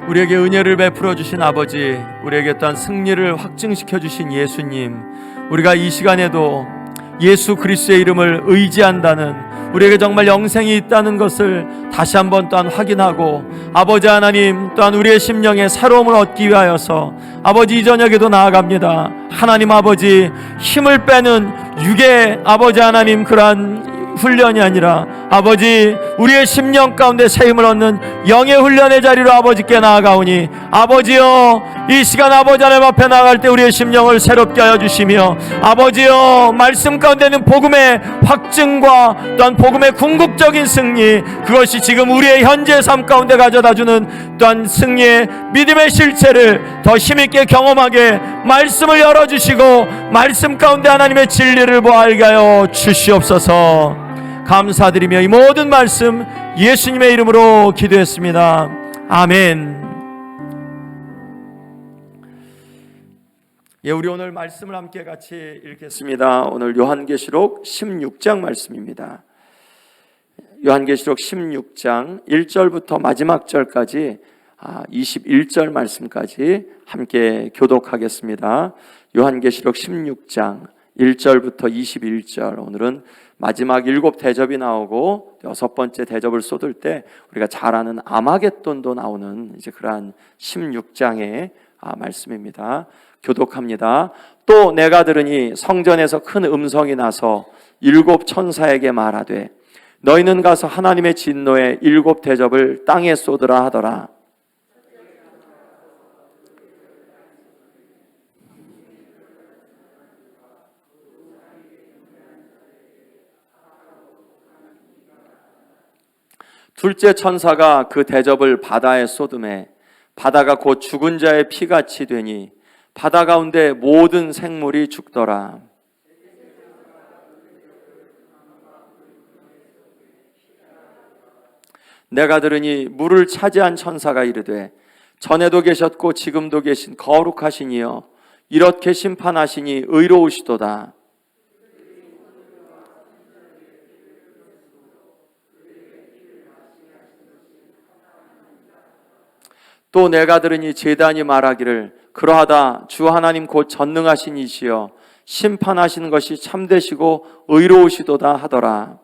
우리에게 은혜를 베풀어 주신 아버지, 우리에게 또한 승리를 확증시켜 주신 예수님, 우리가 이 시간에도 예수 그리스도의 이름을 의지한다는, 우리에게 정말 영생이 있다는 것을 다시 한번 또한 확인하고, 아버지 하나님 또한 우리의 심령에 새로움을 얻기 위하여서 아버지 이 저녁에도 나아갑니다. 하나님 아버지, 힘을 빼는 육의 아버지 하나님 그러한 훈련이 아니라 아버지 우리의 심령 가운데 새 힘을 얻는 영의 훈련의 자리로 아버지께 나아가오니, 아버지여 이 시간 아버지 하나님 앞에 나아갈 때 우리의 심령을 새롭게 하여 주시며, 아버지여 말씀 가운데는 복음의 확증과 또한 복음의 궁극적인 승리, 그것이 지금 우리의 현재 삶 가운데 가져다주는 또한 승리의 믿음의 실체를 더 힘있게 경험하게 말씀을 열어주시고 말씀 가운데 하나님의 진리를 보아 알게 하여 주시옵소서. 감사드리며 이 모든 말씀 예수님의 이름으로 기도했습니다. 아멘. 우리 오늘 말씀을 함께 같이 읽겠습니다. 오늘 요한계시록 16장 말씀입니다. 요한계시록 16장 1절부터 마지막 절까지 21절 말씀까지 함께 교독하겠습니다. 요한계시록 16장 1절부터 21절, 오늘은 마지막 7 대접이 나오고 6번째 대접을 쏟을 때 우리가 잘 아는 아마겟돈도 나오는 이제 그러한 16장의 말씀입니다. 교독합니다. 또 내가 들으니 성전에서 큰 음성이 나서 7 천사에게 말하되 너희는 가서 하나님의 진노의 7 대접을 땅에 쏟으라 하더라. 둘째 천사가 그 대접을 바다에 쏟음에 바다가 곧 죽은 자의 피같이 되니 바다 가운데 모든 생물이 죽더라. 내가 들으니 물을 차지한 천사가 이르되 전에도 계셨고 지금도 계신 거룩하신 이여 이렇게 심판하시니 의로우시도다. 또 내가 들으니 제단이 말하기를 그러하다 주 하나님 곧 전능하신 이시여 심판하시는 것이 참되시고 의로우시도다 하더라.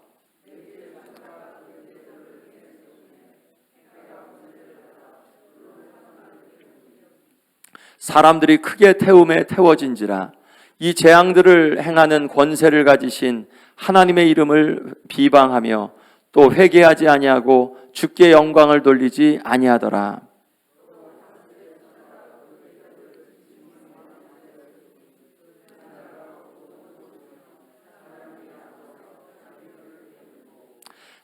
사람들이 크게 태움에 태워진지라. 이 재앙들을 행하는 권세를 가지신 하나님의 이름을 비방하며 또 회개하지 아니하고 주께 영광을 돌리지 아니하더라.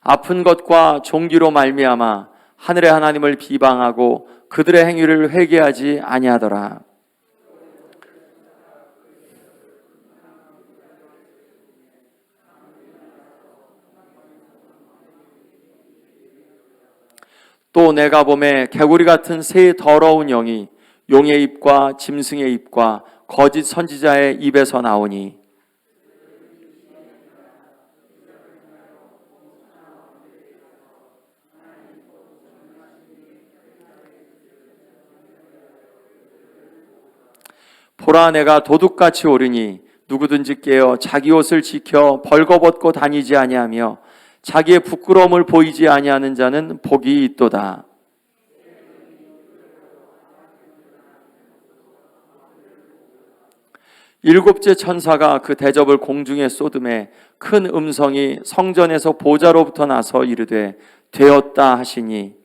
아픈 것과 종기로 말미암아 하늘의 하나님을 비방하고 그들의 행위를 회개하지 아니하더라. 또 내가 보매 개구리 같은 새 더러운 영이 용의 입과 짐승의 입과 거짓 선지자의 입에서 나오니 보라 내가 도둑같이 오르니 누구든지 깨어 자기 옷을 지켜 벌거벗고 다니지 아니하며 자기의 부끄러움을 보이지 아니하는 자는 복이 있도다. 일곱째 천사가 그 대접을 공중에 쏟음에 큰 음성이 성전에서 보좌로부터 나서 이르되 되었다 하시니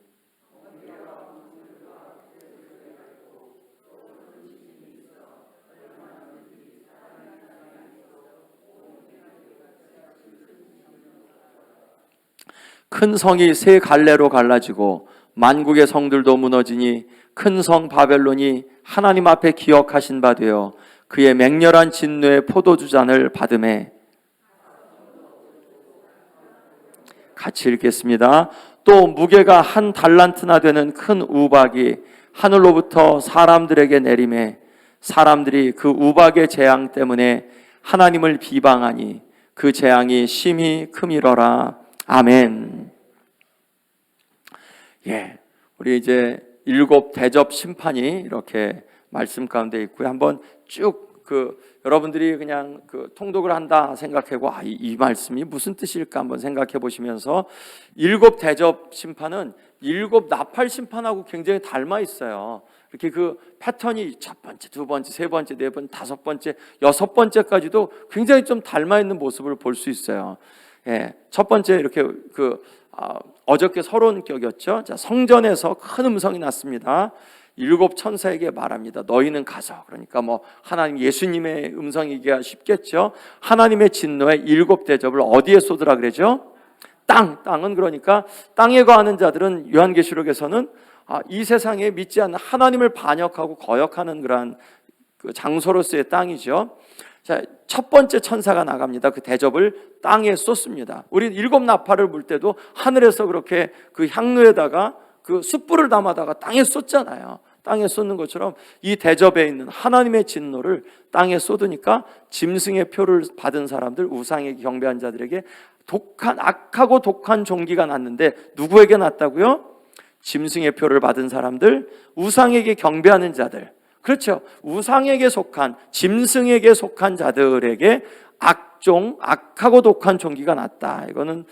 큰 성이 세 갈래로 갈라지고 만국의 성들도 무너지니 큰 성 바벨론이 하나님 앞에 기억하신 바 되어 그의 맹렬한 진노의 포도주 잔을 받음에. 같이 읽겠습니다. 또 무게가 1 달란트나 되는 큰 우박이 하늘로부터 사람들에게 내림에 사람들이 그 우박의 재앙 때문에 하나님을 비방하니 그 재앙이 심히 크미러라. 아멘. 우리 이제 일곱 대접 심판이 이렇게 말씀 가운데 있고요. 한번 쭉 여러분들이 그냥 통독을 한다 생각하고 이 말씀이 무슨 뜻일까 한번 생각해 보시면서, 일곱 대접 심판은 일곱 나팔 심판하고 굉장히 닮아 있어요. 이렇게 패턴이 첫 번째, 두 번째, 세 번째, 네 번째, 다섯 번째, 여섯 번째까지도 굉장히 좀 닮아 있는 모습을 볼 수 있어요. 예, 첫 번째 이렇게 어저께 서론격이었죠. 자, 성전에서 큰 음성이 났습니다. 일곱 천사에게 말합니다. 너희는 가서, 그러니까 하나님 예수님의 음성이기가 쉽겠죠. 하나님의 진노의 일곱 대접을 어디에 쏟으라 그러죠? 땅은 그러니까 땅에 거하는 자들은 요한계시록에서는 이 세상에 믿지 않는 하나님을 반역하고 거역하는 그러한 장소로서의 땅이죠. 자, 첫 번째 천사가 나갑니다. 그 대접을 땅에 쏟습니다. 우리 일곱 나팔을 불 때도 하늘에서 그렇게 향로에다가 숯불을 담아다가 땅에 쏟잖아요. 땅에 쏟는 것처럼 이 대접에 있는 하나님의 진노를 땅에 쏟으니까 짐승의 표를 받은 사람들, 우상에게 경배한 자들에게 악하고 독한 종기가 났는데, 누구에게 났다고요? 짐승의 표를 받은 사람들, 우상에게 경배하는 자들, 그렇죠. 우상에게 속한, 짐승에게 속한 자들에게 악하고 독한 종기가 났다. 이거는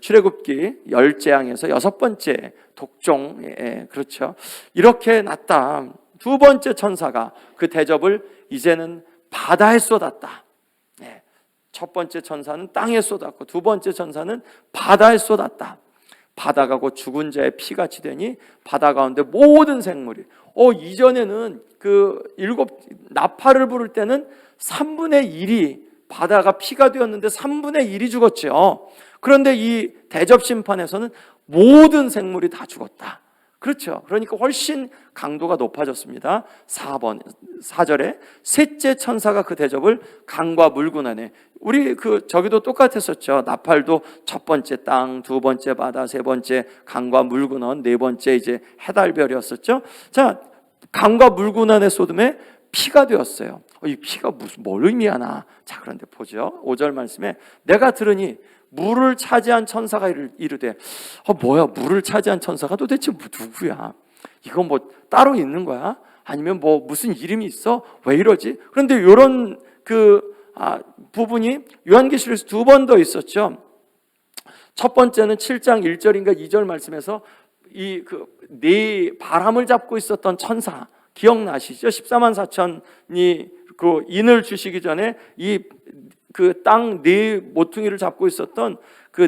출애굽기 10재앙에서 여섯 번째 독종, 그렇죠. 이렇게 났다. 두 번째 천사가 그 대접을 이제는 바다에 쏟았다. 첫 번째 천사는 땅에 쏟았고, 두 번째 천사는 바다에 쏟았다. 바다가 곧 죽은 자의 피같이 되니 바다 가운데 모든 생물이, 이전에는 일곱 나팔을 부를 때는 3분의 1이 바다가 피가 되었는데 3분의 1이 죽었죠. 그런데 이 대접 심판에서는 모든 생물이 다 죽었다. 그렇죠. 그러니까 훨씬 강도가 높아졌습니다. 4절에 셋째 천사가 그 대접을 강과 물군 안에, 우리 저기도 똑같았었죠. 나팔도 첫 번째 땅, 두 번째 바다, 세 번째 강과 물군원, 네 번째 이제 해달별이었었죠. 자, 강과 물군 안에 쏟음에 피가 되었어요. 이 피가 뭘 의미하나? 자, 그런데 보죠. 5절 말씀에 내가 들으니 물을 차지한 천사가 이르되, 뭐야, 물을 차지한 천사가 도대체 누구야? 이건 따로 있는 거야? 아니면 무슨 이름이 있어? 왜 이러지? 그런데 이런 부분이 요한계시록에서 두 번 더 있었죠. 첫 번째는 7장 1절인가 2절 말씀에서 네 바람을 잡고 있었던 천사 기억나시죠? 14만 4천이 인을 주시기 전에 땅 네 모퉁이를 잡고 있었던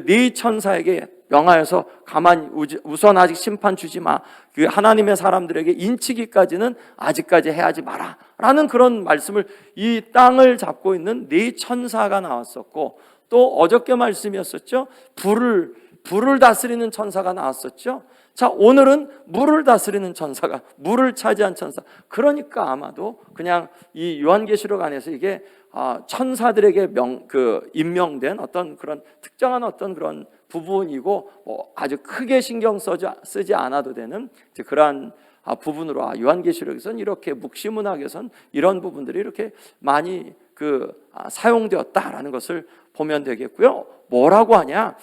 네 천사에게 명하여서 가만히 우선 아직 심판 주지 마. 하나님의 사람들에게 인치기까지는 아직까지 해하지 마라. 라는 그런 말씀을, 이 땅을 잡고 있는 네 천사가 나왔었고, 또 어저께 말씀이었었죠. 불을 다스리는 천사가 나왔었죠. 자, 오늘은 물을 다스리는 천사가, 물을 차지한 천사. 그러니까 아마도 그냥 이 요한계시록 안에서 이게 천사들에게 임명된 어떤 그런 특정한 어떤 그런 부분이고, 아주 크게 신경 쓰지 않아도 되는 그러한 부분으로 요한계시록에서는 이렇게 묵시문학에서는 이런 부분들이 이렇게 많이 사용되었다라는 것을 보면 되겠고요. 뭐라고 하냐?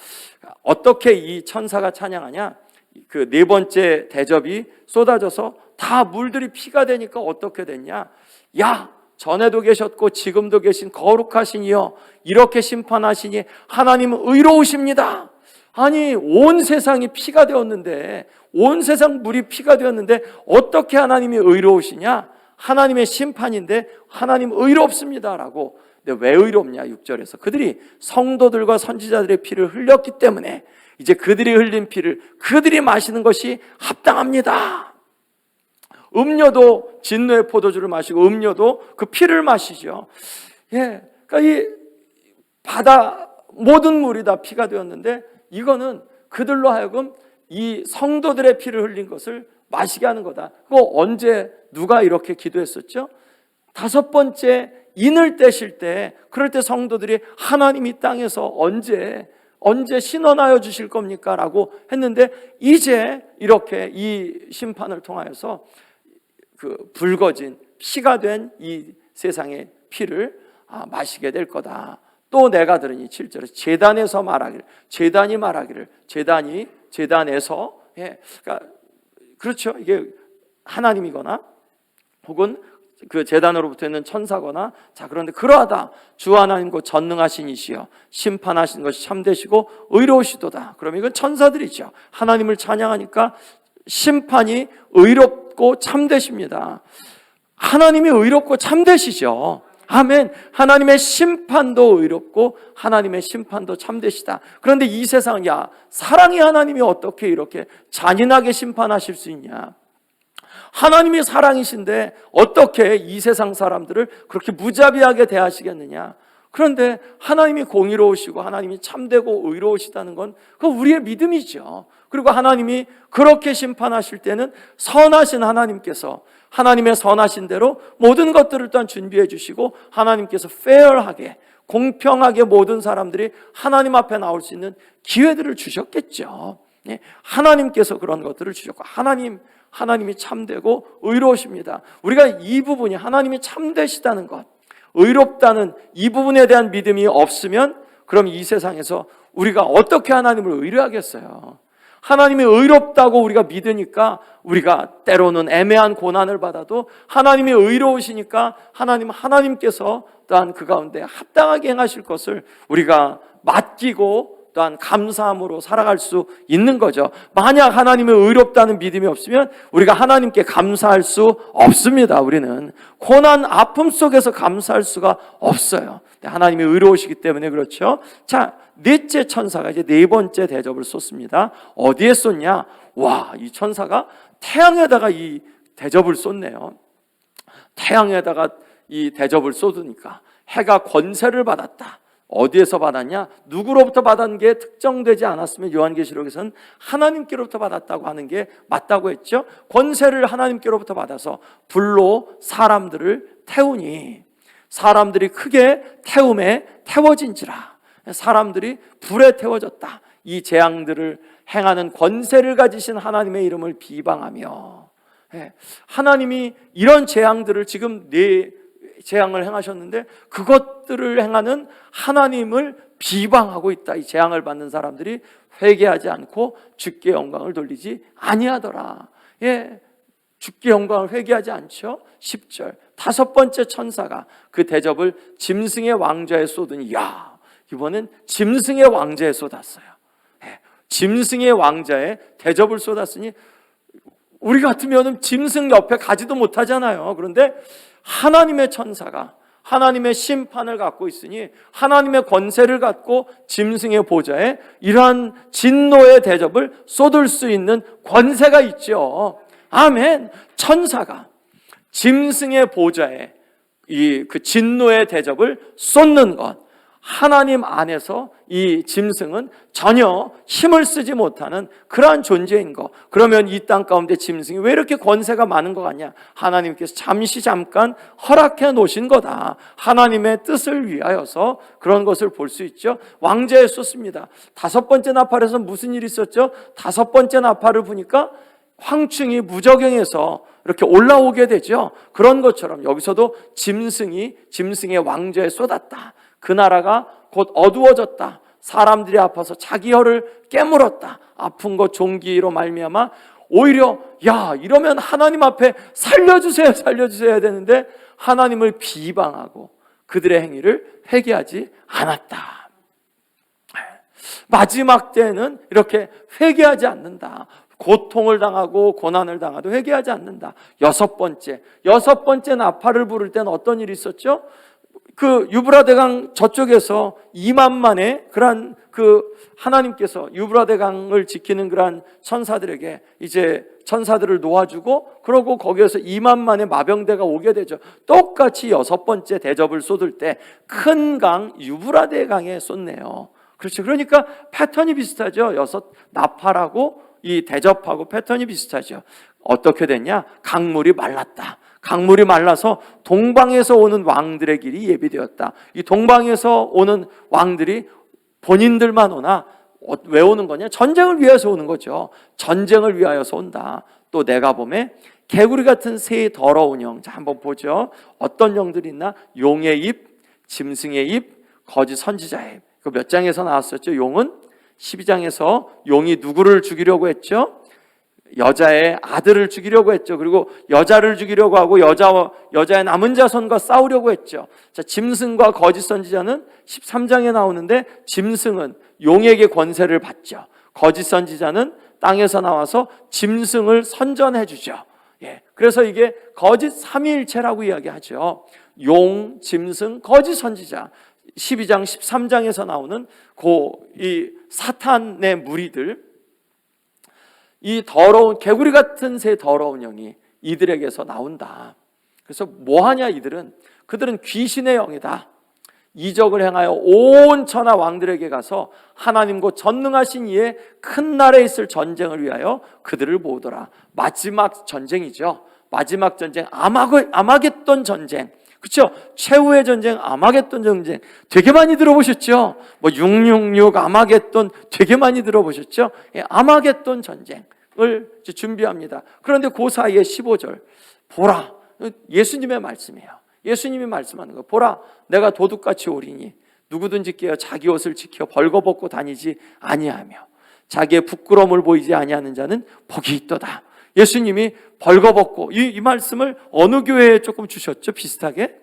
어떻게 이 천사가 찬양하냐? 네 번째 대접이 쏟아져서 다 물들이 피가 되니까 어떻게 됐냐? 야, 전에도 계셨고 지금도 계신 거룩하신 이여, 이렇게 심판하시니 하나님은 의로우십니다. 아니, 온 세상이 피가 되었는데, 온 세상 물이 피가 되었는데 어떻게 하나님이 의로우시냐? 하나님의 심판인데 하나님 의롭습니다라고. 근데 왜 의롭냐? 6절에서 그들이 성도들과 선지자들의 피를 흘렸기 때문에 이제 그들이 흘린 피를 그들이 마시는 것이 합당합니다. 음료도 진노의 포도주를 마시고 음료도 그 피를 마시죠. 그러니까 이 바다 모든 물이 다 피가 되었는데, 이거는 그들로 하여금 이 성도들의 피를 흘린 것을 마시게 하는 거다. 그거 언제 누가 이렇게 기도했었죠? 다섯 번째 인을 떼실 때, 그럴 때 성도들이 하나님이 땅에서 언제 신원하여 주실 겁니까? 라고 했는데, 이제 이렇게 이 심판을 통하여서 붉어진 피가 된 이 세상의 피를 마시게 될 거다. 또 내가 들으니 7절에 재단이 말하기를, 재단에서 그러니까 그렇죠. 이게 하나님이거나 혹은 그 제단으로부터 있는 천사거나, 자, 그런데 그러하다 주 하나님 곧 전능하신 이시여 심판하신 것이 참되시고 의로우시도다. 그러면 이건 천사들이죠. 하나님을 찬양하니까 심판이 의롭고 참되십니다. 하나님이 의롭고 참되시죠. 아멘. 하나님의 심판도 의롭고 하나님의 심판도 참되시다. 그런데 이 세상은, 야, 사랑의 하나님이 어떻게 이렇게 잔인하게 심판하실 수 있냐? 하나님이 사랑이신데 어떻게 이 세상 사람들을 그렇게 무자비하게 대하시겠느냐? 그런데 하나님이 공의로우시고 하나님이 참되고 의로우시다는 건 그 우리의 믿음이죠. 그리고 하나님이 그렇게 심판하실 때는 선하신 하나님께서 하나님의 선하신 대로 모든 것들을 또한 준비해 주시고, 하나님께서 페어하게 공평하게 모든 사람들이 하나님 앞에 나올 수 있는 기회들을 주셨겠죠. 하나님께서 그런 것들을 주셨고, 하나님이 참되고 의로우십니다. 우리가 이 부분이, 하나님이 참되시다는 것, 의롭다는 이 부분에 대한 믿음이 없으면 그럼 이 세상에서 우리가 어떻게 하나님을 의뢰하겠어요? 하나님이 의롭다고 우리가 믿으니까 우리가 때로는 애매한 고난을 받아도 하나님이 의로우시니까 하나님께서 또한 그 가운데 합당하게 행하실 것을 우리가 맡기고 또한 감사함으로 살아갈 수 있는 거죠. 만약 하나님이 의롭다는 믿음이 없으면 우리가 하나님께 감사할 수 없습니다. 우리는 고난, 아픔 속에서 감사할 수가 없어요. 하나님이 의로우시기 때문에 그렇죠. 자, 넷째 천사가 이제 네 번째 대접을 쏟습니다. 어디에 쏟냐? 와, 이 천사가 태양에다가 이 대접을 쏟네요. 태양에다가 이 대접을 쏟으니까 해가 권세를 받았다. 어디에서 받았냐? 누구로부터 받은 게 특정되지 않았으면 요한계시록에서는 하나님께로부터 받았다고 하는 게 맞다고 했죠. 권세를 하나님께로부터 받아서 불로 사람들을 태우니 사람들이 크게 태움에 태워진지라. 사람들이 불에 태워졌다. 이 재앙들을 행하는 권세를 가지신 하나님의 이름을 비방하며, 하나님이 이런 재앙들을 지금 네 재앙을 행하셨는데 그것들을 행하는 하나님을 비방하고 있다. 이 재앙을 받는 사람들이 회개하지 않고 주께 영광을 돌리지 아니하더라. 주께 영광을 회개하지 않죠. 10절 다섯 번째 천사가 그 대접을 짐승의 왕좌에 쏟으니, 야, 이번엔 짐승의 왕좌에 쏟았어요. 짐승의 왕좌에 대접을 쏟았으니 우리 같으면 짐승 옆에 가지도 못하잖아요. 그런데 하나님의 천사가 하나님의 심판을 갖고 있으니 하나님의 권세를 갖고 짐승의 보좌에 이러한 진노의 대접을 쏟을 수 있는 권세가 있죠. 아멘. 천사가 짐승의 보좌에 그 진노의 대접을 쏟는 것, 하나님 안에서 이 짐승은 전혀 힘을 쓰지 못하는 그러한 존재인 것. 그러면 이 땅 가운데 짐승이 왜 이렇게 권세가 많은 것 같냐? 하나님께서 잠깐 허락해 놓으신 거다. 하나님의 뜻을 위하여서 그런 것을 볼 수 있죠. 왕좌에 쏟습니다. 다섯 번째 나팔에서 무슨 일이 있었죠? 다섯 번째 나팔을 보니까 황충이 무저경에서 이렇게 올라오게 되죠. 그런 것처럼 여기서도 짐승의 왕좌에 쏟았다. 그 나라가 곧 어두워졌다. 사람들이 아파서 자기 혀를 깨물었다. 아픈 것 종기로 말미암아 오히려, 야, 이러면 하나님 앞에 살려주세요 해야 되는데 하나님을 비방하고 그들의 행위를 회개하지 않았다. 마지막 때는 이렇게 회개하지 않는다. 고통을 당하고 고난을 당하도 회개하지 않는다. 여섯 번째 나팔을 부를 때는 어떤 일이 있었죠? 그 유브라데강 저쪽에서 2만만의 그러한 하나님께서 유브라데강을 지키는 그러한 천사들에게 이제 천사들을 놓아주고, 그러고 거기에서 2만만의 마병대가 오게 되죠. 똑같이 여섯 번째 대접을 쏟을 때 큰 강 유브라데강에 쏟네요. 그렇죠. 그러니까 패턴이 비슷하죠. 여섯 나팔하고 이 대접하고 패턴이 비슷하죠. 어떻게 됐냐? 강물이 말랐다. 강물이 말라서 동방에서 오는 왕들의 길이 예비되었다. 이 동방에서 오는 왕들이 본인들만 오나 왜 오는 거냐? 전쟁을 위해서 오는 거죠. 전쟁을 위하여서 온다. 또 내가 보면 개구리 같은 새 더러운 영. 자, 한번 보죠. 어떤 영들이 있나? 용의 입, 짐승의 입, 거짓 선지자의 입. 그 몇 장에서 나왔었죠? 용은 12장에서 용이 누구를 죽이려고 했죠? 여자의 아들을 죽이려고 했죠. 그리고 여자를 죽이려고 하고 여자의 남은 자손과 싸우려고 했죠. 자, 짐승과 거짓 선지자는 13장에 나오는데, 짐승은 용에게 권세를 받죠. 거짓 선지자는 땅에서 나와서 짐승을 선전해 주죠. 예, 그래서 이게 거짓 삼위일체라고 이야기하죠. 용, 짐승, 거짓 선지자. 12장, 13장에서 나오는 이 사탄의 무리들, 이 더러운 개구리 같은 새 더러운 영이 이들에게서 나온다. 그래서 뭐하냐 이들은? 그들은 귀신의 영이다. 이적을 행하여 온 천하 왕들에게 가서 하나님과 전능하신 이의 큰 날에 있을 전쟁을 위하여 그들을 모으더라. 마지막 전쟁이죠. 마지막 전쟁, 아마겟돈 전쟁. 그렇죠? 최후의 전쟁, 아마겟돈 전쟁 되게 많이 들어보셨죠? 뭐 666 아마겟돈 되게 많이 들어보셨죠? 예, 아마겟돈 전쟁을 준비합니다. 그런데 그 사이에 15절 보라, 예수님의 말씀이에요. 예수님이 말씀하는 거, 보라 내가 도둑같이 오리니 누구든지 깨어 자기 옷을 지켜 벌거벗고 다니지 아니하며 자기의 부끄러움을 보이지 아니하는 자는 복이 있도다. 예수님이 벌거벗고, 이 말씀을 어느 교회에 조금 주셨죠? 비슷하게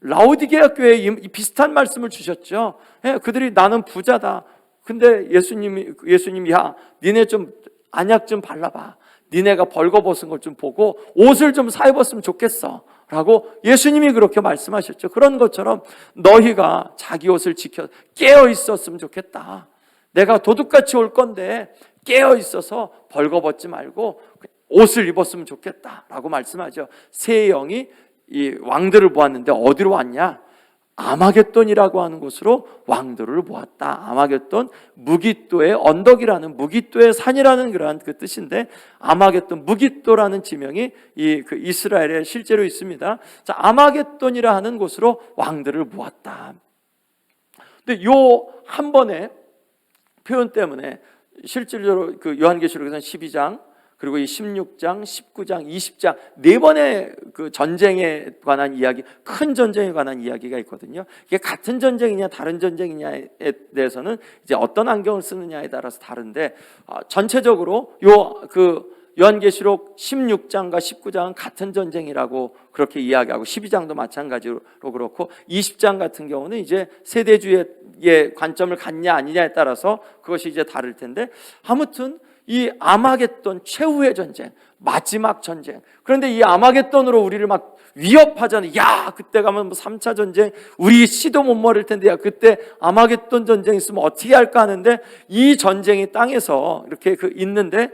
라오디게아 교회에 이 비슷한 말씀을 주셨죠. 예, 그들이 나는 부자다. 근데 예수님이 야 니네 좀 안약 좀 발라봐. 니네가 벌거벗은 걸 좀 보고 옷을 좀 사 입었으면 좋겠어 라고 예수님이 그렇게 말씀하셨죠. 그런 것처럼 너희가 자기 옷을 지켜 깨어 있었으면 좋겠다. 내가 도둑같이 올 건데 깨어 있어서 벌거벗지 말고 옷을 입었으면 좋겠다라고 말씀하죠. 새 영이 이 왕들을 모았는데 어디로 왔냐? 아마겟돈이라고 하는 곳으로 왕들을 모았다. 아마겟돈, 무깃도의 언덕이라는, 무깃도의 산이라는 그러한 그 뜻인데, 아마겟돈, 무깃도라는 지명이 그 이스라엘에 실제로 있습니다. 자, 아마겟돈이라 하는 곳으로 왕들을 모았다. 근데 요 한 번의 표현 때문에 실질적으로 그 요한계시록에서는 12장, 그리고 이 16장, 19장, 20장 네 번의 그 전쟁에 관한 이야기, 큰 전쟁에 관한 이야기가 있거든요. 이게 같은 전쟁이냐 다른 전쟁이냐에 대해서는 이제 어떤 안경을 쓰느냐에 따라서 다른데, 전체적으로 요한계시록 16장과 19장은 같은 전쟁이라고 그렇게 이야기하고, 12장도 마찬가지로 그렇고, 20장 같은 경우는 이제 세대주의의 관점을 갖냐 아니냐에 따라서 그것이 이제 다를 텐데, 아무튼 이 아마겟돈, 최후의 전쟁, 마지막 전쟁. 그런데 이 아마겟돈으로 우리를 막 위협하잖아요. 야, 그때 가면 뭐 3차 전쟁 우리 씨도 못 모를 텐데, 야 그때 아마겟돈 전쟁 있으면 어떻게 할까 하는데, 이 전쟁이 땅에서 이렇게 있는데,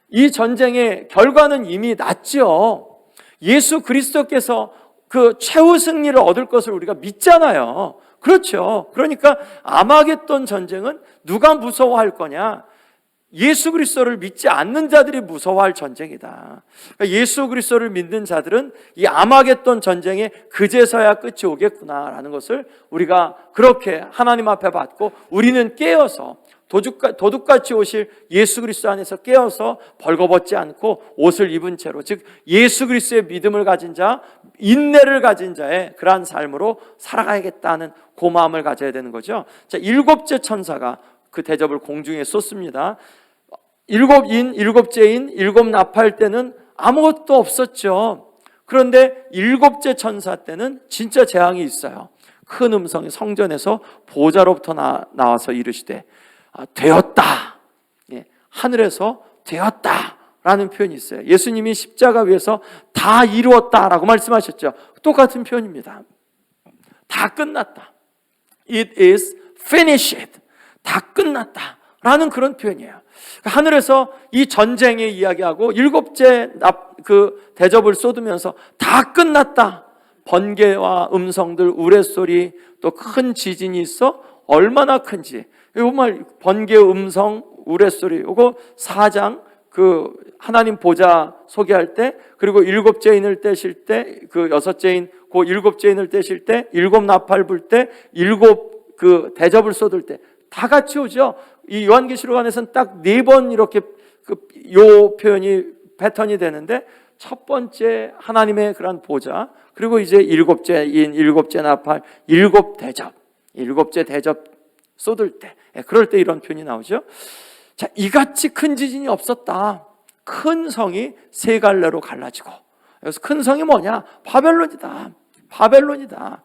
이 전쟁의 결과는 이미 났죠. 예수 그리스도께서 그 최후 승리를 얻을 것을 우리가 믿잖아요. 그렇죠. 그러니까 아마겟돈 전쟁은 누가 무서워할 거냐? 예수 그리스도를 믿지 않는 자들이 무서워할 전쟁이다. 그러니까 예수 그리스도를 믿는 자들은 이 아마겟돈 전쟁에 그제서야 끝이 오겠구나라는 것을 우리가 그렇게 하나님 앞에 받고, 우리는 깨어서 도둑같이 오실 예수 그리스도 안에서 깨어서 벌거벗지 않고 옷을 입은 채로, 즉 예수 그리스도의 믿음을 가진 자, 인내를 가진 자의 그러한 삶으로 살아가야겠다는 그 마음을 가져야 되는 거죠. 자, 일곱째 천사가 그 대접을 공중에 쏟습니다. 일곱째인 일곱 나팔 때는 아무것도 없었죠. 그런데 일곱째 천사 때는 진짜 재앙이 있어요. 큰 음성이 성전에서 보좌로부터 나와서 이르시되 되었다. 예, 하늘에서 되었다 라는 표현이 있어요. 예수님이 십자가 위에서 다 이루었다라고 말씀하셨죠. 똑같은 표현입니다. 다 끝났다. It is finished. 다 끝났다 라는 그런 표현이에요. 하늘에서 이 전쟁의 이야기하고 일곱째 그 대접을 쏟으면서 다 끝났다. 번개와 음성들, 우레소리, 또 큰 지진이 있어 얼마나 큰지, 정말 번개, 음성, 우레소리, 요거 4장 그 하나님 보좌 소개할 때, 그리고 일곱째 인을 떼실 때, 그 여섯째 인, 그 일곱째 인을 떼실 때, 일곱 나팔 불 때, 일곱 그 대접을 쏟을 때 다 같이 오죠. 이 요한계시록 안에서는 딱 4번 이렇게 요 표현이 패턴이 되는데, 첫 번째 하나님의 그런 보좌, 그리고 이제 일곱째 인, 일곱째 나팔, 일곱째 대접 쏟을 때, 그럴 때 이런 표현이 나오죠. 자, 이같이 큰 지진이 없었다. 큰 성이 세 갈래로 갈라지고, 그래서 큰 성이 뭐냐? 바벨론이다. 바벨론이다.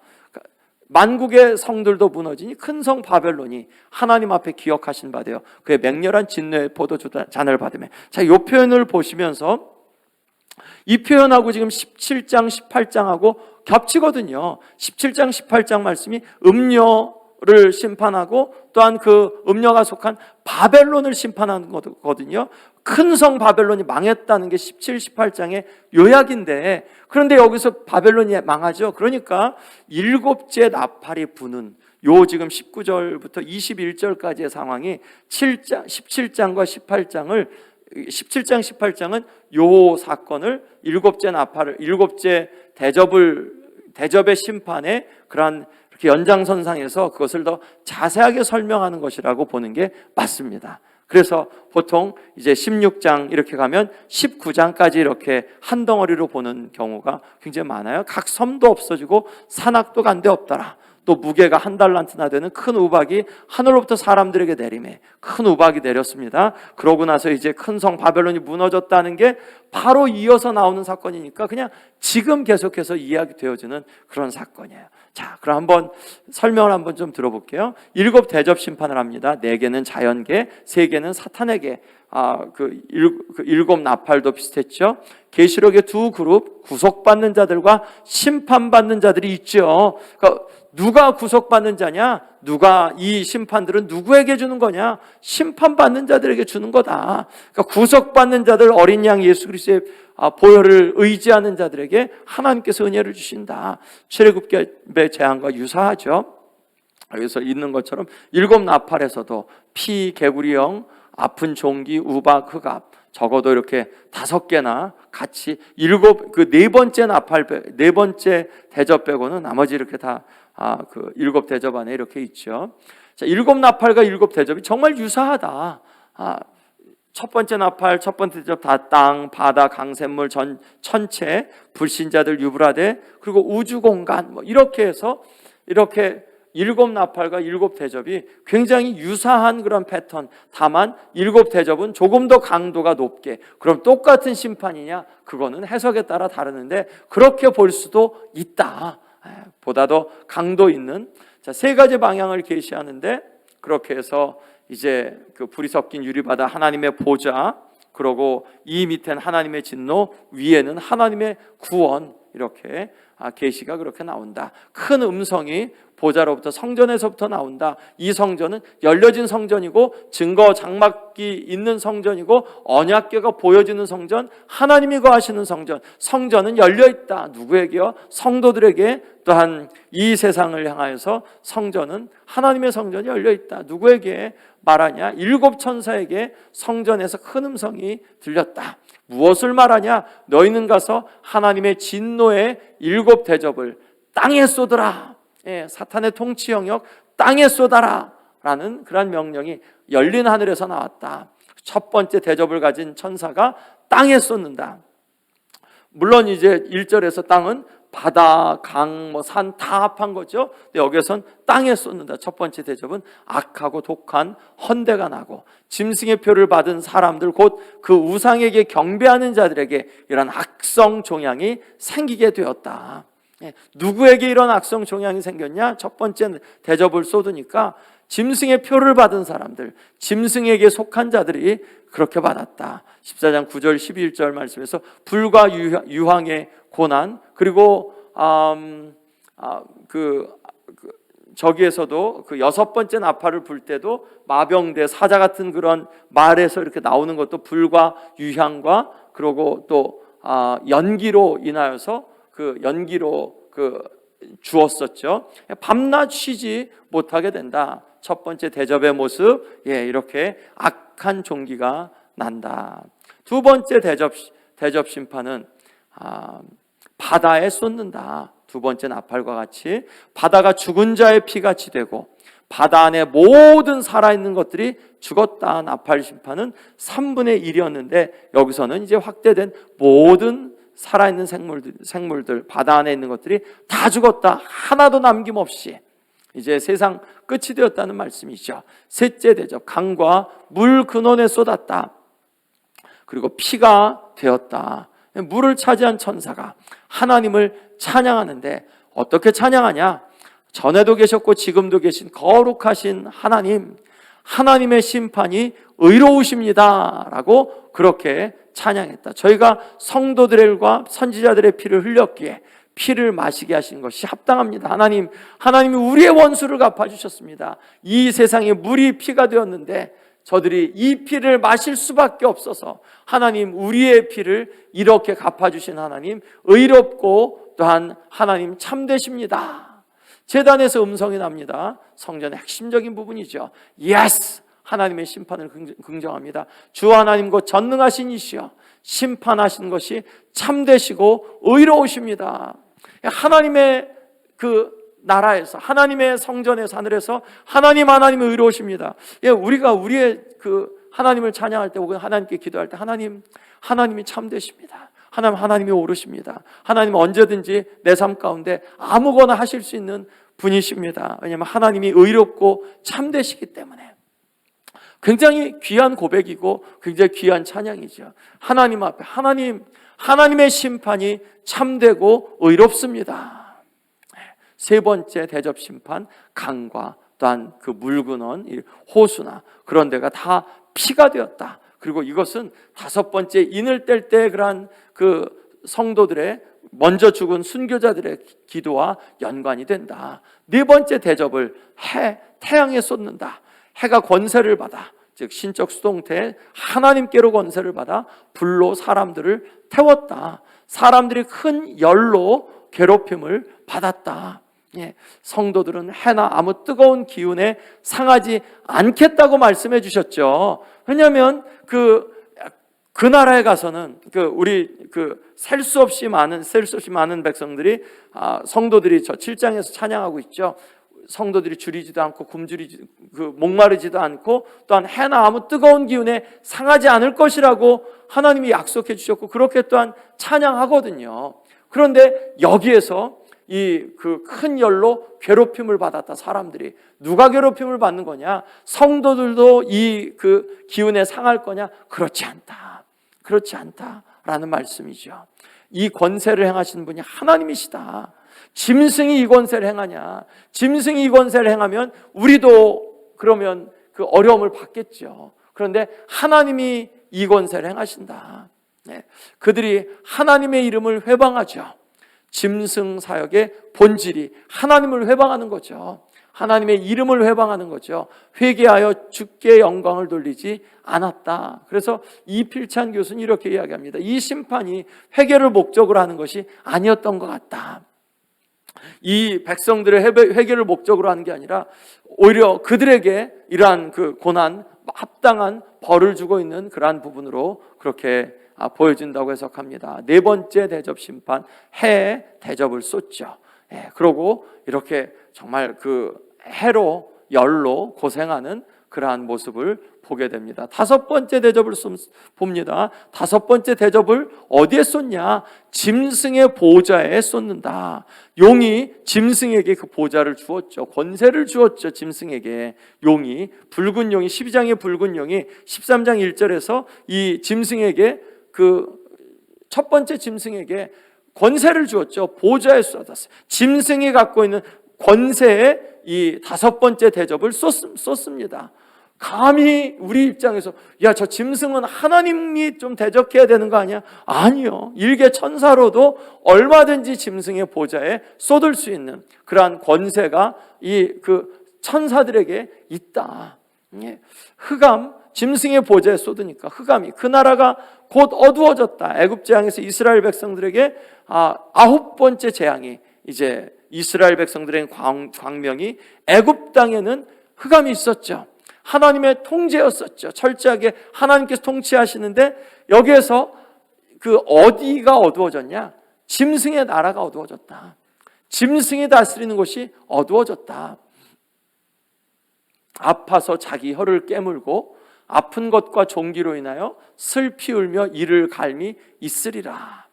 만국의 성들도 무너지니 큰 성 바벨론이 하나님 앞에 기억하신 바 되어 그의 맹렬한 진노의 포도잔을 받으며. 자, 이 표현을 보시면서 이 표현하고 지금 17장 18장하고 겹치거든요. 17장 18장 말씀이 음료를 심판하고 또한 그 음료가 속한 바벨론을 심판하는 거거든요. 큰 성 바벨론이 망했다는 게 17, 18장의 요약인데, 그런데 여기서 바벨론이 망하죠. 그러니까 일곱째 나팔이 부는 요 지금 19절부터 21절까지의 상황이 17장과 18장을 17장 18장은 요 사건을 일곱째 나팔을 일곱째 대접의 심판의 그러한 이렇게 연장선상에서 그것을 더 자세하게 설명하는 것이라고 보는 게 맞습니다. 그래서 보통 이제 16장 이렇게 가면 19장까지 이렇게 한 덩어리로 보는 경우가 굉장히 많아요. 각 섬도 없어지고 산악도 간데 없더라. 또 무게가 한 달란트나 되는 큰 우박이 하늘로부터 사람들에게 내리매 큰 우박이 내렸습니다. 그러고 나서 이제 큰 성 바벨론이 무너졌다는 게 바로 이어서 나오는 사건이니까 그냥 지금 계속해서 이야기되어지는 그런 사건이에요. 자, 그럼 한번 설명을 한번 좀 들어볼게요. 7 대접 심판을 합니다. 4개는 자연계, 3개는 사탄에게. 그 7 나팔도 비슷했죠. 계시록의 두 그룹, 구속받는 자들과 심판받는 자들이 있죠. 그러니까 누가 구속받는 자냐? 누가 이 심판들은 누구에게 주는 거냐? 심판받는 자들에게 주는 거다. 그러니까 구속받는 자들, 어린 양 예수 그리스도의 보혈을 의지하는 자들에게 하나님께서 은혜를 주신다. 출애굽의 재앙과 유사하죠. 여기서 있는 것처럼 7 나팔에서도 피, 개구리 영, 아픈 종기, 우박, 흑압 적어도 이렇게 5개나 같이 7 번째 나팔, 4번째 대접 빼고는 나머지 이렇게 다 그 7 대접 안에 이렇게 있죠. 자, 7 나팔과 7 대접이 정말 유사하다. 첫 번째 나팔, 첫 번째 대접 다 땅, 바다, 강샘물, 천체, 불신자들, 유브라데, 그리고 우주 공간 뭐 이렇게 해서 이렇게 7 나팔과 7 대접이 굉장히 유사한 그런 패턴. 다만 7 대접은 조금 더 강도가 높게, 그럼 똑같은 심판이냐? 그거는 해석에 따라 다르는데 그렇게 볼 수도 있다. 보다 더 강도 있는, 자, 3가지 방향을 계시하는데, 그렇게 해서 이제 그 불이 섞인 유리바다, 하나님의 보좌, 그리고 이 밑에는 하나님의 진노, 위에는 하나님의 구원, 이렇게 계시가 그렇게 나온다. 큰 음성이 보좌로부터 성전에서부터 나온다. 이 성전은 열려진 성전이고 증거 장막이 있는 성전이고 언약궤가 보여지는 성전, 하나님이 거하시는 성전. 성전은 열려있다. 누구에게요? 성도들에게. 또한 이 세상을 향하여서 성전은, 하나님의 성전이 열려있다. 누구에게 말하냐? 7 천사에게 성전에서 큰 음성이 들렸다. 무엇을 말하냐? 너희는 가서 하나님의 진노의 7 대접을 땅에 쏟으라. 사탄의 통치 영역 땅에 쏟아라 라는 그런 명령이 열린 하늘에서 나왔다. 첫 번째 대접을 가진 천사가 땅에 쏟는다. 물론 이제 1절에서 땅은 바다, 강, 산 다 합한 거죠. 근데 여기서는 땅에 쏟는다. 첫 번째 대접은 악하고 독한 헌대가 나고 짐승의 표를 받은 사람들, 곧 그 우상에게 경배하는 자들에게 이런 악성 종양이 생기게 되었다. 누구에게 이런 악성 종양이 생겼냐? 첫 번째 대접을 쏟으니까 짐승의 표를 받은 사람들, 짐승에게 속한 자들이 그렇게 받았다. 14장 9절 11절 말씀에서 불과 유황의 고난, 그리고 저기에서도 그 6번째 나팔을 불 때도 마병대, 사자 같은 그런 말에서 이렇게 나오는 것도 불과 유향과 그리고 또 연기로 인하여서 그 연기로 주었었죠. 밤낮 쉬지 못하게 된다. 첫 번째 대접의 모습, 이렇게 악한 종기가 난다. 두 번째 대접 심판은 바다에 쏟는다. 두 번째 나팔과 같이 바다가 죽은 자의 피같이 되고 바다 안에 모든 살아있는 것들이 죽었다. 나팔 심판은 3분의 1이었는데 여기서는 이제 확대된 모든 살아있는 생물들, 바다 안에 있는 것들이 다 죽었다. 하나도 남김없이. 이제 세상 끝이 되었다는 말씀이죠. 셋째 대접, 강과 물 근원에 쏟았다. 그리고 피가 되었다. 물을 차지한 천사가 하나님을 찬양하는데 어떻게 찬양하냐? 전에도 계셨고 지금도 계신 거룩하신 하나님, 하나님의 심판이 의로우십니다 라고 그렇게 찬양했다. 저희가 성도들과 선지자들의 피를 흘렸기에 피를 마시게 하신 것이 합당합니다. 하나님이 우리의 원수를 갚아주셨습니다. 이 세상에 물이 피가 되었는데 저들이 이 피를 마실 수밖에 없어서 하나님, 우리의 피를 이렇게 갚아주신 하나님, 의롭고 또한 하나님 참되십니다. 제단에서 음성이 납니다. 성전의 핵심적인 부분이죠. 예스! 하나님의 심판을 긍정합니다. 주 하나님 곧 전능하신 이시여 심판하신 것이 참되시고 의로우십니다. 하나님의 그 나라에서, 하나님의 성전에서, 하늘에서 하나님이 의로우십니다. 우리가 우리의 그 하나님을 찬양할 때 혹은 하나님께 기도할 때 하나님이 참되십니다. 하나님이 옳으십니다. 하나님은 언제든지 내 삶 가운데 아무거나 하실 수 있는 분이십니다. 왜냐하면 하나님이 의롭고 참되시기 때문에. 굉장히 귀한 고백이고 굉장히 귀한 찬양이죠. 하나님 앞에 하나님의 심판이 참되고 의롭습니다. 세 번째 대접 심판, 강과 또한 그 물근원, 호수나 그런 데가 다 피가 되었다. 그리고 이것은 다섯 번째 인을 뗄 때 그러한 그 성도들의 먼저 죽은 순교자들의 기도와 연관이 된다. 네 번째 대접을 태양에 쏟는다. 해가 권세를 받아, 즉 신적 수동태 하나님께로 권세를 받아 불로 사람들을 태웠다. 사람들이 큰 열로 괴롭힘을 받았다. 성도들은 해나 아무 뜨거운 기운에 상하지 않겠다고 말씀해 주셨죠. 왜냐하면 그 나라에 가서는 우리 셀 수 없이 많은 백성들이, 성도들이 저 7장에서 찬양하고 있죠. 성도들이 줄이지도 않고 목마르지도 않고 또한 해나 아무 뜨거운 기운에 상하지 않을 것이라고 하나님이 약속해 주셨고 그렇게 또한 찬양하거든요. 그런데 여기에서 이 큰 열로 괴롭힘을 받았다. 사람들이 누가 괴롭힘을 받는 거냐? 성도들도 이 기운에 상할 거냐? 그렇지 않다라는 말씀이죠. 이 권세를 행하시는 분이 하나님이시다. 짐승이 이 권세를 행하냐? 짐승이 이 권세를 행하면 우리도 그러면 그 어려움을 받겠죠. 그런데 하나님이 이 권세를 행하신다. 그들이 하나님의 이름을 회방하죠. 짐승 사역의 본질이 하나님을 회방하는 거죠. 하나님의 이름을 회방하는 거죠. 회개하여 주께 영광을 돌리지 않았다. 그래서 이필찬 교수는 이렇게 이야기합니다. 이 심판이 회개를 목적으로 하는 것이 아니었던 것 같다. 이 백성들의 회개를 목적으로 하는 게 아니라 오히려 그들에게 이러한 고난, 합당한 벌을 주고 있는 그러한 부분으로 그렇게 보여진다고 해석합니다. 네 번째 대접 심판, 해에 대접을 쏟죠. 그러고 이렇게 정말 해로 열로 고생하는 그러한 모습을 보게 됩니다. 다섯 번째 대접을 봅니다. 다섯 번째 대접을 어디에 쏟냐? 짐승의 보좌에 쏟는다. 용이 짐승에게 그 보좌를 주었죠. 권세를 주었죠. 짐승에게. 용이, 붉은 용이, 12장의 붉은 용이 13장 1절에서 이 짐승에게 첫 번째 짐승에게 권세를 주었죠. 보좌에 쏟았어요. 짐승이 갖고 있는 권세에 이 다섯 번째 대접을 쏟습니다. 감히 우리 입장에서 저 짐승은 하나님이 좀 대적해야 되는 거 아니야? 아니요. 일개 천사로도 얼마든지 짐승의 보좌에 쏟을 수 있는 그러한 권세가 이 천사들에게 있다. 흑암, 짐승의 보좌에 쏟으니까 흑암이, 그 나라가 곧 어두워졌다. 애굽 재앙에서 이스라엘 백성들에게 9번째 재앙이, 이제 이스라엘 백성들의 광명이, 애굽 땅에는 흑암이 있었죠. 하나님의 통제였었죠. 철저하게 하나님께서 통치하시는데 여기에서 어디가 어두워졌냐? 짐승의 나라가 어두워졌다. 짐승이 다스리는 곳이 어두워졌다. 아파서 자기 혀를 깨물고 아픈 것과 종기로 인하여 슬피 울며 이를 갈미 있으리라.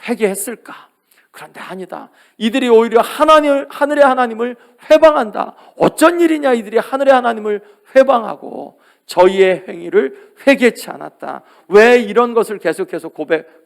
회개했을까? 그런데 아니다. 이들이 오히려 하늘의 하나님을 회방한다. 어쩐 일이냐, 이들이 하늘의 하나님을 회방하고 저희의 행위를 회개치 않았다. 왜 이런 것을 계속해서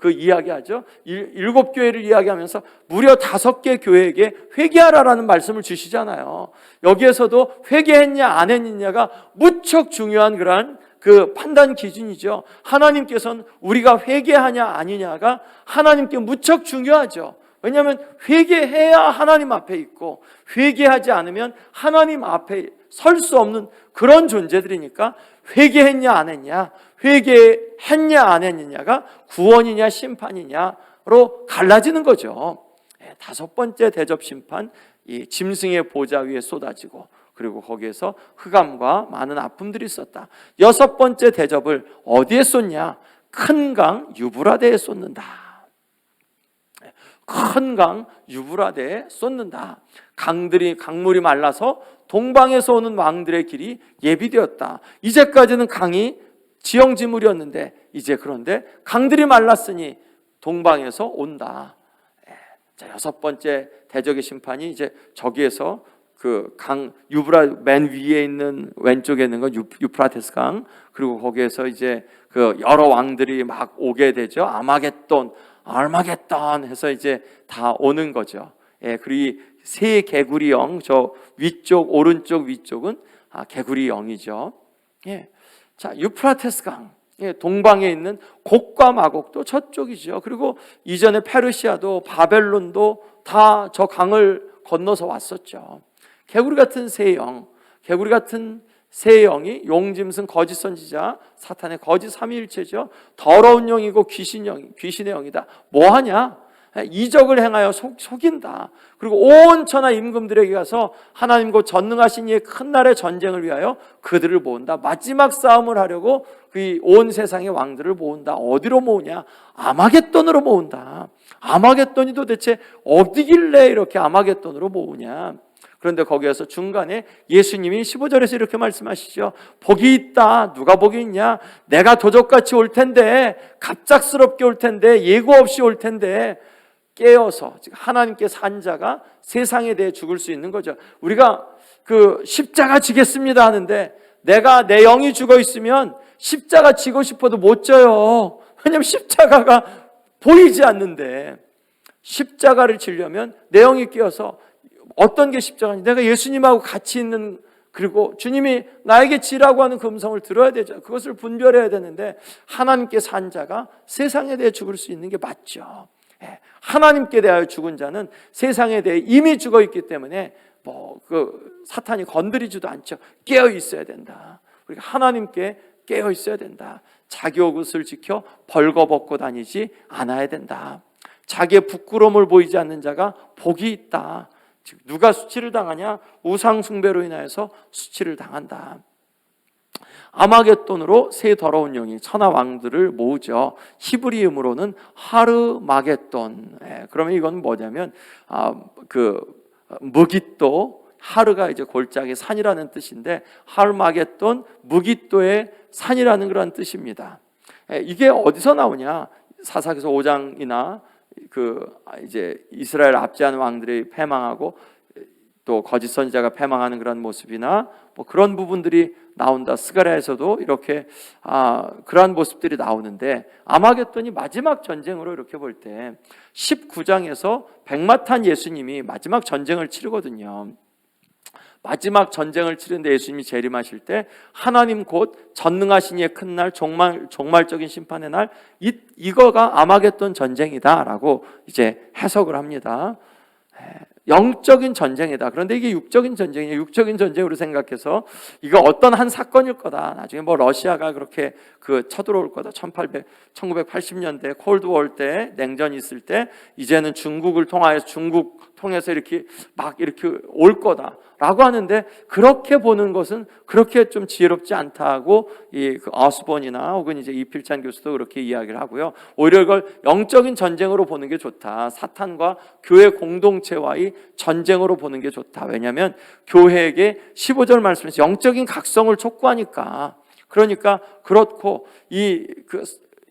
이야기하죠? 7교회를 이야기하면서 무려 5개 교회에게 회개하라라는 말씀을 주시잖아요. 여기에서도 회개했냐 안 했느냐가 무척 중요한 그러한 그 판단 기준이죠. 하나님께서는 우리가 회개하냐 아니냐가 하나님께 무척 중요하죠. 왜냐하면 회개해야 하나님 앞에 있고 회개하지 않으면 하나님 앞에 설 수 없는 그런 존재들이니까 회개했냐 안 했냐, 회개했냐 안 했느냐가 구원이냐 심판이냐로 갈라지는 거죠. 5번째 대접 심판, 이 짐승의 보좌 위에 쏟아지고 그리고 거기에서 흑암과 많은 아픔들이 있었다. 6번째 대접을 어디에 쏟냐? 큰 강 유브라데에 쏟는다. 큰 강 유브라데에 쏟는다. 강물이 말라서 동방에서 오는 왕들의 길이 예비되었다. 이제까지는 강이 지형지물이었는데 이제 그런데 강들이 말랐으니 동방에서 온다. 자, 6번째 대적의 심판이 이제 저기에서 그 강 맨 위에 있는 왼쪽에 있는 건 유프라테스 강, 그리고 거기에서 이제 그 여러 왕들이 막 오게 되죠. 알마겟돈 해서 이제 다 오는 거죠. 그리고 세 개구리 영, 저 위쪽 오른쪽 위쪽은 개구리 영이죠. 자, 유프라테스 강, 동방에 있는 곡과 마곡도 저쪽이죠. 그리고 이전에 페르시아도 바벨론도 다 저 강을 건너서 왔었죠. 개구리 같은 새 영이 용짐승 거짓 선지자 사탄의 거짓 삼위일체죠. 더러운 영이고 귀신의 영이다. 뭐하냐? 이적을 행하여 속인다. 그리고 온 천하 임금들에게 가서 하나님 곧 전능하신 이의 큰 날의 전쟁을 위하여 그들을 모은다. 마지막 싸움을 하려고 그 온 세상의 왕들을 모은다. 어디로 모으냐? 아마겟돈으로 모은다. 아마겟돈이 도대체 어디길래 이렇게 아마겟돈으로 모으냐? 그런데 거기에서 중간에 예수님이 15절에서 이렇게 말씀하시죠. 복이 있다. 누가 복이 있냐? 내가 도적같이 올 텐데, 갑작스럽게 올 텐데, 예고 없이 올 텐데 깨어서, 하나님께 산 자가 세상에 대해 죽을 수 있는 거죠. 우리가 그 십자가 지겠습니다 하는데 내가 내 영이 죽어 있으면 십자가 지고 싶어도 못 져요. 왜냐하면 십자가가 보이지 않는데, 십자가를 지려면 내 영이 깨어서, 어떤 게 십자가인지 내가 예수님하고 같이 있는, 그리고 주님이 나에게 지라고 하는 그 음성을 들어야 되죠. 그것을 분별해야 되는데 하나님께 산 자가 세상에 대해 죽을 수 있는 게 맞죠. 하나님께 대하여 죽은 자는 세상에 대해 이미 죽어 있기 때문에 사탄이 건드리지도 않죠. 깨어 있어야 된다. 우리가 하나님께 깨어 있어야 된다. 자기 옷을 지켜 벌거벗고 다니지 않아야 된다. 자기의 부끄러움을 보이지 않는 자가 복이 있다. 누가 수치를 당하냐? 우상 숭배로 인하여서 수치를 당한다. 아마겟돈으로 새 더러운 영이 천하 왕들을 모으죠. 히브리음으로는 하르마겟돈. 그러면 이건 뭐냐면 무깃도, 하르가 이제 골짜기 산이라는 뜻인데 하르마겟돈, 무깃도의 산이라는 그런 뜻입니다. 이게 어디서 나오냐? 사사기서 5장이나 이제 이스라엘 압제하는 왕들이 패망하고 또 거짓 선지자가 패망하는 그런 모습이나 그런 부분들이 나온다. 스가랴에서도 이렇게 그러한 모습들이 나오는데, 아마겟돈이 마지막 전쟁으로 이렇게 볼 때 19장에서 백마탄 예수님이 마지막 전쟁을 치르거든요. 마지막 전쟁을 치르는데 예수님이 재림하실 때 하나님 곧 전능하신 이의 큰 날, 종말적인 심판의 날, 이거가 아마겟돈 전쟁이다라고 이제 해석을 합니다. 영적인 전쟁이다. 그런데 이게 육적인 전쟁이에요. 육적인 전쟁으로 생각해서 이거 어떤 한 사건일 거다. 나중에 러시아가 그렇게 쳐들어올 거다. 1980년대 콜드워 때, 냉전이 있을 때 이제는 중국을 통해서 이렇게 올 거다라고 하는데, 그렇게 보는 것은 그렇게 좀 지혜롭지 않다고 어스본이나 혹은 이제 이필찬 교수도 그렇게 이야기를 하고요. 오히려 이걸 영적인 전쟁으로 보는 게 좋다. 사탄과 교회 공동체와의 전쟁으로 보는 게 좋다. 왜냐하면 교회에게 15절 말씀에서 영적인 각성을 촉구하니까. 그러니까 그렇고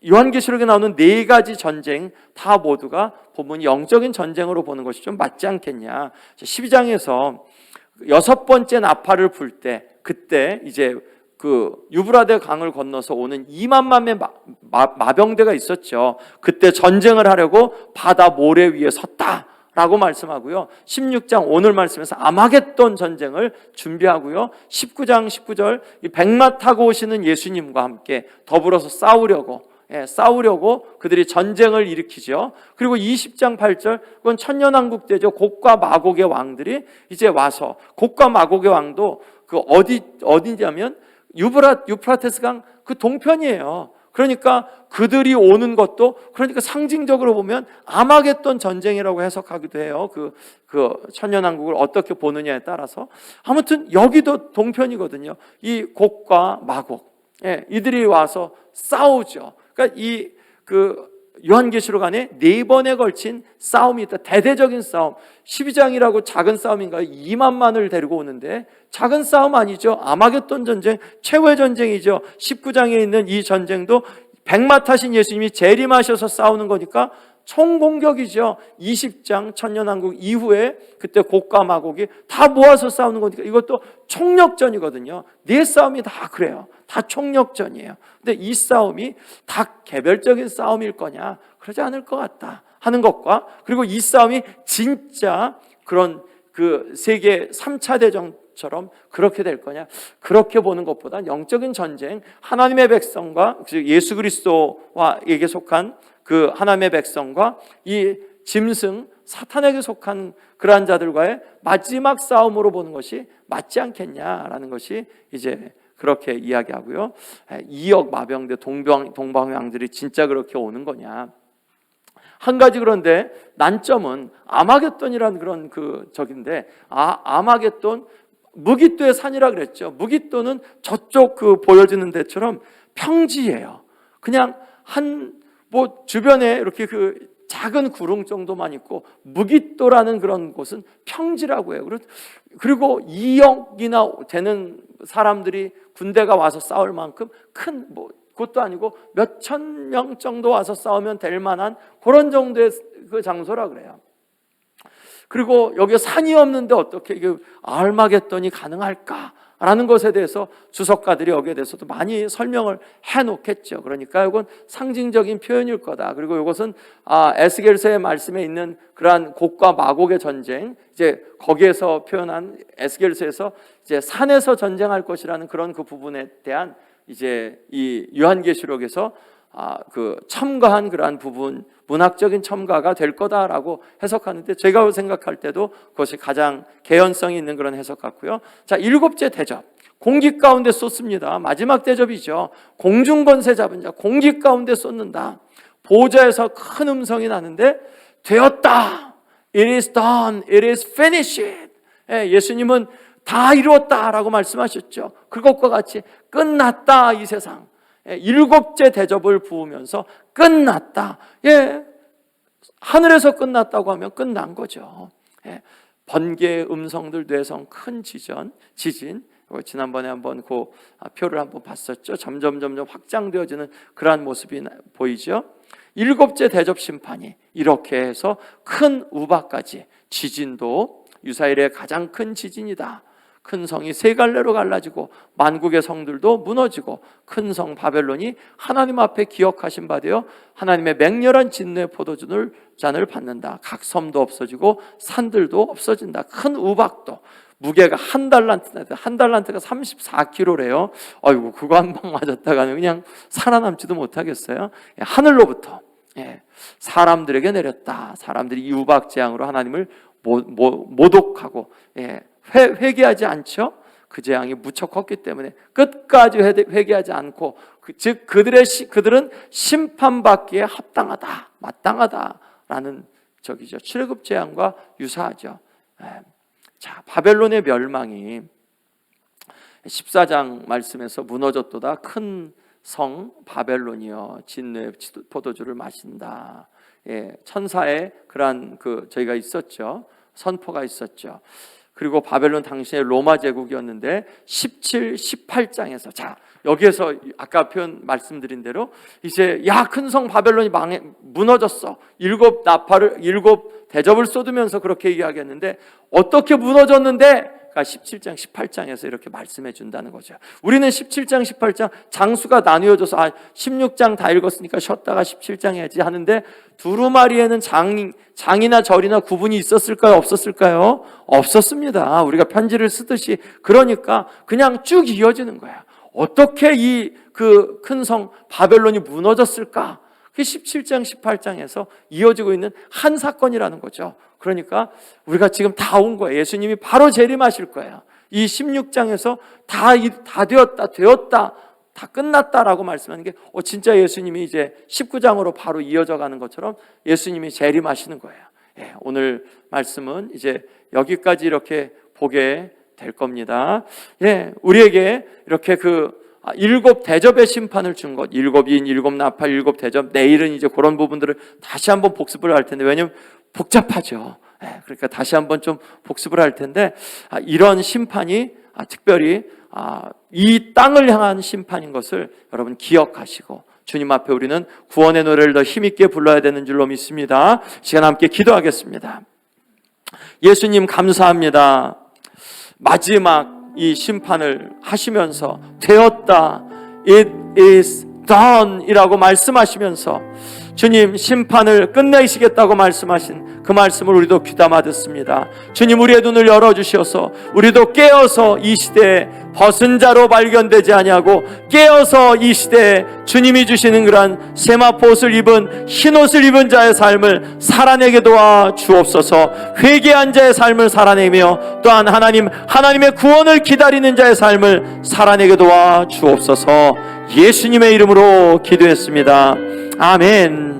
요한계시록에 나오는 네 가지 전쟁 다 모두가 보면 영적인 전쟁으로 보는 것이 좀 맞지 않겠냐. 12장에서 여섯 번째 나팔을 불 때, 그때 이제 그 유브라데 강을 건너서 오는 2만 명의 마병대가 있었죠. 그때 전쟁을 하려고 바다 모래 위에 섰다라고 말씀하고요. 16장 오늘 말씀에서 아마겟돈 전쟁을 준비하고요. 19장 19절 이 백마 타고 오시는 예수님과 함께 더불어서 싸우려고 그들이 전쟁을 일으키죠. 그리고 20장 8절 그건 천년왕국 때죠. 곡과 마곡의 왕들이 이제 와서, 곡과 마곡의 왕도 그 어디냐면 유프라테스 강 그 동편이에요. 그러니까 그들이 오는 것도, 그러니까 상징적으로 보면 아마겟돈 전쟁이라고 해석하기도 해요. 그 천년왕국을 어떻게 보느냐에 따라서. 아무튼 여기도 동편이거든요. 이 곡과 마곡, 이들이 와서 싸우죠. 그러니까 요한계시록 안에 네 번에 걸친 싸움이 있다. 대대적인 싸움. 12장이라고 작은 싸움인가요? 2만만을 데리고 오는데 작은 싸움 아니죠. 아마겟돈 전쟁, 최후의 전쟁이죠. 19장에 있는 이 전쟁도 백마 타신 예수님이 재림하셔서 싸우는 거니까 총공격이죠. 20장 천년왕국 이후에 그때 곡과 마곡이 다 모아서 싸우는 거니까 이것도 총력전이거든요. 네 싸움이 다 그래요. 다 총력전이에요. 근데 이 싸움이 다 개별적인 싸움일 거냐? 그러지 않을 것 같다 하는 것과, 그리고 이 싸움이 진짜 그런 그 세계 3차 대전처럼 그렇게 될 거냐? 그렇게 보는 것보다 영적인 전쟁, 하나님의 백성과 예수 그리스도에게 속한 그 하나님의 백성과 이 짐승 사탄에게 속한 그러한 자들과의 마지막 싸움으로 보는 것이 맞지 않겠냐라는 것이 이제 그렇게 이야기하고요. 2억 마병대 동방왕들이 진짜 그렇게 오는 거냐? 한 가지 그런데 난점은 아마겟돈이라는 그런 적인데, 아마겟돈 무깃도의 산이라 그랬죠. 무깃도는 저쪽 보여지는 데처럼 평지예요. 그냥 주변에 이렇게 작은 구릉 정도만 있고, 무깃도라는 그런 곳은 평지라고 해요. 그리고 2억이나 되는 사람들이 군대가 와서 싸울 만큼 큰 그것도 아니고 몇천 명 정도 와서 싸우면 될 만한 그런 정도의 그 장소라 그래요. 그리고 여기에 산이 없는데 어떻게 이게 아르마겟돈이 가능할까라는 것에 대해서 주석가들이 여기에 대해서도 많이 설명을 해놓겠죠. 그러니까 이건 상징적인 표현일 거다. 그리고 이것은 에스겔서의 말씀에 있는 그러한 곡과 마곡의 전쟁, 이제 거기에서 표현한 에스겔서에서 이제 산에서 전쟁할 것이라는 그런 그 부분에 대한 이제 이 요한계시록에서 첨가한 그러한 부분, 문학적인 첨가가 될 거다라고 해석하는데, 제가 생각할 때도 그것이 가장 개연성이 있는 그런 해석 같고요. 자, 7째 대접, 공기 가운데 쏟습니다. 마지막 대접이죠. 공중권세 잡은 자, 공기 가운데 쏟는다. 보좌에서 큰 음성이 나는데 되었다, it is done, it is finished. 예수님은 다 이루었다라고 말씀하셨죠. 그것과 같이 끝났다, 이 세상. 7째 대접을 부으면서 끝났다. 하늘에서 끝났다고 하면 끝난 거죠. 번개, 음성들, 뇌성, 큰 지진. 지난번에 한번 그 표를 한번 봤었죠. 점점 확장되어지는 그러한 모습이 보이죠. 7째 대접 심판이 이렇게 해서 큰 우박까지, 지진도 유사일의 가장 큰 지진이다. 큰 성이 세 갈래로 갈라지고 만국의 성들도 무너지고 큰 성 바벨론이 하나님 앞에 기억하신 바 되어 하나님의 맹렬한 진노의 포도주잔을 받는다. 각 섬도 없어지고 산들도 없어진다. 큰 우박도 무게가 한 달란트가 34kg래요. 아이고, 그거 한 방 맞았다가는 그냥 살아남지도 못하겠어요. 하늘로부터 사람들에게 내렸다. 사람들이 이 우박 재앙으로 하나님을 모독하고 회개하지 않죠. 그 재앙이 무척 컸기 때문에 끝까지 회개하지 않고, 즉 그들은 심판받기에 합당하다, 마땅하다라는 출애굽 재앙과 유사하죠. 자, 바벨론의 멸망이 14장 말씀에서 무너졌도다. 큰 성 바벨론이여 진노의 포도주를 마신다. 천사의 그러한 저희가 있었죠. 선포가 있었죠. 그리고 바벨론 당시의 로마 제국이었는데 17, 18장에서, 자, 여기에서 아까 표현 말씀드린 대로 이제 야, 큰 성 바벨론이 무너졌어. 7 대접을 쏟으면서 그렇게 이야기했는데 어떻게 무너졌는데? 그러니까 17장 18장에서 이렇게 말씀해 준다는 거죠. 우리는 17장 18장 장수가 나뉘어져서 16장 다 읽었으니까 쉬었다가 17장 해야지 하는데 두루마리에는 장이나 절이나 구분이 있었을까요? 없었을까요? 없었습니다. 우리가 편지를 쓰듯이. 그러니까 그냥 쭉 이어지는 거야. 어떻게 이 그 큰 성 바벨론이 무너졌을까? 그게 17장 18장에서 이어지고 있는 한 사건이라는 거죠. 그러니까 우리가 지금 다 온 거예요. 예수님이 바로 재림하실 거예요. 이 16장에서 다 되었다, 다 끝났다라고 말씀하는 게 진짜 예수님이 이제 19장으로 바로 이어져 가는 것처럼 예수님이 재림하시는 거예요. 예, 오늘 말씀은 이제 여기까지 이렇게 보게 될 겁니다. 예, 우리에게 이렇게 7 대접의 심판을 준 것, 7인, 7 나팔, 7 대접. 내일은 이제 그런 부분들을 다시 한번 복습을 할 텐데, 왜냐면 복잡하죠. 그러니까 다시 한번 좀 복습을 할 텐데, 이런 심판이 특별히 이 땅을 향한 심판인 것을 여러분 기억하시고 주님 앞에 우리는 구원의 노래를 더 힘있게 불러야 되는 줄로 믿습니다. 시간 함께 기도하겠습니다. 예수님 감사합니다. 마지막 이 심판을 하시면서 되었다, it is done 이라고 말씀하시면서 주님 심판을 끝내시겠다고 말씀하신 그 말씀을 우리도 귀담아 듣습니다. 주님, 우리의 눈을 열어주셔서 우리도 깨어서 이 시대에 벗은 자로 발견되지 아니하고 깨어서 이 시대에 주님이 주시는 그러한 세마포옷을 입은 흰옷을 입은 자의 삶을 살아내게 도와 주옵소서. 회개한 자의 삶을 살아내며 또한 하나님의 구원을 기다리는 자의 삶을 살아내게 도와 주옵소서. 예수님의 이름으로 기도했습니다. 아멘.